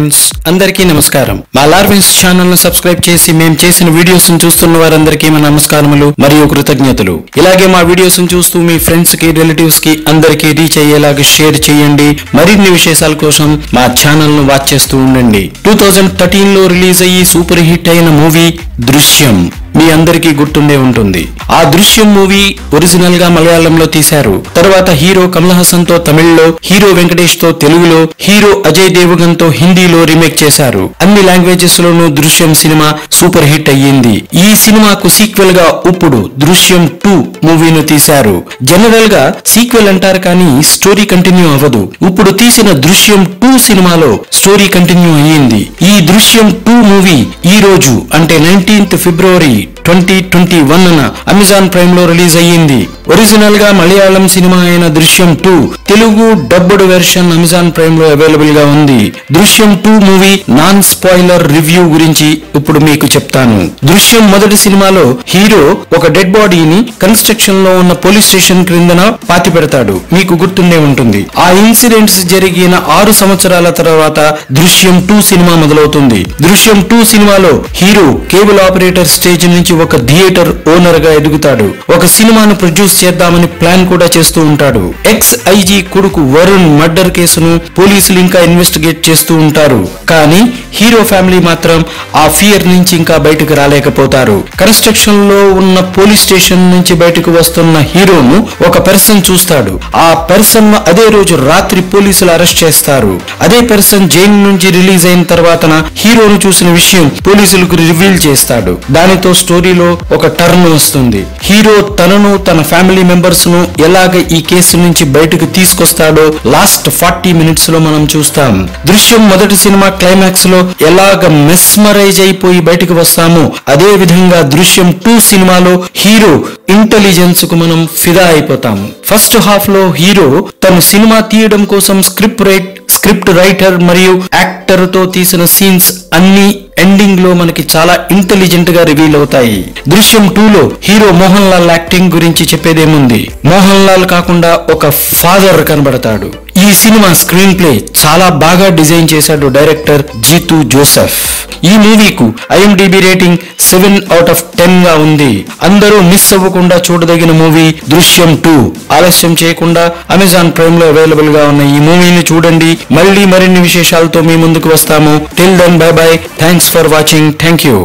Friends అందరికీ నమస్కారం. మా లార్విన్స్ ఛానల్ ను సబ్స్క్రైబ్ చేసి మేము చేసిన వీడియోస్ ను చూస్తున్న వారందరికీ మా నమస్కారములు మరియు కృతజ్ఞతలు. ఇలాగే మా వీడియోస్ ను చూస్తూ మీ ఫ్రెండ్స్ కి రిలేటివ్స్ కి అందరికీ రీచ్ అయ్యేలాగా షేర్ చేయండి. మరిన్ని విశేషాల కోసం మా ఛానల్ ను వాచ్ చేస్తూ ఉండండి. 2013 లో రిలీజ్ అయ్యి సూపర్ హిట్ అయిన మూవీ దృశ్యం మీ అందరికీ గుర్తుండే ఉంటుంది. ఆ దృశ్యం మూవీ ఒరిజినల్ గా మలయాళంలో తీశారు. తర్వాత హీరో కమల్ హాసన్ తో తమిళ్లో, హీరో వెంకటేష్ తో తెలుగులో, హీరో అజయ్ దేవగన్ తో హిందీలో రీమేక్ చేశారు. అన్ని లాంగ్వేజెస్ లోనూ దృశ్యం సినిమా సూపర్ హిట్ అయ్యింది. ఈ సినిమాకు సీక్వెల్ గా ఇప్పుడు దృశ్యం 2 మూవీను తీశారు. జనరల్ గా సీక్వెల్ అంటారు కానీ స్టోరీ కంటిన్యూ అవ్వదు. ఇప్పుడు తీసిన దృశ్యం 2 సినిమాలో స్టోరీ కంటిన్యూ అయ్యింది. ఈ దృశ్యం 2 మూవీ ఈ రోజు అంటే 19th ఫిబ్రవరి 2021 అమెజాన్ ప్రైమ్ లో రిలీజ్ అయ్యింది. ఒరిజినల్ గా మలయాళం సినిమా అయిన దృశ్యం 2 Telugu dubbed version Amazon prime లో అవైలబుల్ గా ఉంది. దృశ్యం 2 మూవీ నాన్ స్పాయిలర్ రివ్యూ గురించి ఇప్పుడు మీకు చెప్తాను. దృశ్యం మొదటి సినిమాలో హీరో ఒక డెడ్ బాడీని కన్స్ట్రక్షన్ లో ఉన్న పోలీస్ స్టేషన్ క్రిందన పాతి పెడతాడు. మీకు గుర్తుండే ఉంటుంది. ఆ ఇన్సిడెంట్స్ జరిగిన 6 సంవత్సరాల తర్వాత దృశ్యం 2 సినిమా మొదలవుతుంది. దృశ్యం 2 సినిమాలో హీరో కేబుల్ ఆపరేటర్ స్టేజ్ నుంచి ఒక థియేటర్ ఓనర్ గా ఎదుగుతాడు. ఒక సినిమాను ప్రొడ్యూస్ చేద్దామని ప్లాన్ కూడా చేస్తూ ఉంటాడు. ఎక్స్ ఐజీ కొడుకు వరుణ్ మర్డర్ కేసును పోలీసులు ఇంకా ఇన్వెస్టిగేట్ చేస్తూ ఉంటారు. కానీ హీరో ఫ్యామిలీ మాత్రం ఆ ఫియర్ నుంచి ఇంకా బయటకు రాలేకపోతారు. కన్స్ట్రక్షన్ లో ఉన్న పోలీస్ స్టేషన్ నుంచి బయటకు వస్తున్న హీరోను ఒక పర్సన్ చూస్తాడు. ఆ పర్సన్ అదే రోజు రాత్రి పోలీసులు అరెస్ట్ చేస్తారు. అదే పర్సన్ జైలు నుంచి రిలీజ్ అయిన తర్వాత హీరోను చూసిన విషయం పోలీసులకు రివీల్ చేస్తాడు. దానితో స్టోరీలో ఒక టర్న్ వస్తుంది. హీరో తనను తన ఫ్యామిలీ మెంబర్స్ ను ఎలాగ ఈ కేసు నుంచి బయటకు తీసుకొస్తాడో లాస్ట్ 40 మినిట్స్ లో మనం చూస్తాం. దృశ్యం మొదటి సినిమా క్లైమాక్స్ లో ఎలాగ మెస్మరైజ్ అయిపోయి బయటకు వస్తామో అదే విధంగా దృశ్యం 2 సినిమాలో హీరో ఇంటెలిజెన్స్ కు మనం ఫిదా అయిపోతాము. ఫస్ట్ హాఫ్ లో హీరో తను సినిమా తీయడం కోసం స్క్రిప్ట్ రైటర్ మరియు యాక్టర్ తో తీసిన సీన్స్ అన్ని ఎండింగ్ లో మనకి చాలా ఇంటెలిజెంట్ గా రివీల్ అవుతాయి. దృశ్యం 2 లో హీరో మోహన్ లాల్ యాక్టింగ్ గురించి చెప్పేదేముంది. మోహన్ లాల్ కాకుండా ఒక ఫాదర్ కనబడతాడు. ఈ సినిమా స్క్రీన్ ప్లే చాలా బాగా డిజైన్ చేశాడు డైరెక్టర్ జీతూ జోసెఫ్. ఈ మూవీకు IMDb రేటింగ్ 7/10 గా ఉంది. అందరూ మిస్ అవ్వకుండా చూడదగిన మూవీ దృశ్యం 2. ఆలస్యం చేయకుండా అమెజాన్ ప్రైమ్ లో అవైలబుల్ గా ఉన్న ఈ మూవీని చూడండి. మళ్ళీ మరిన్ని విశేషాలతో మీ ముందుకు వస్తాము. Till then bye bye. Thanks for watching. Thank you.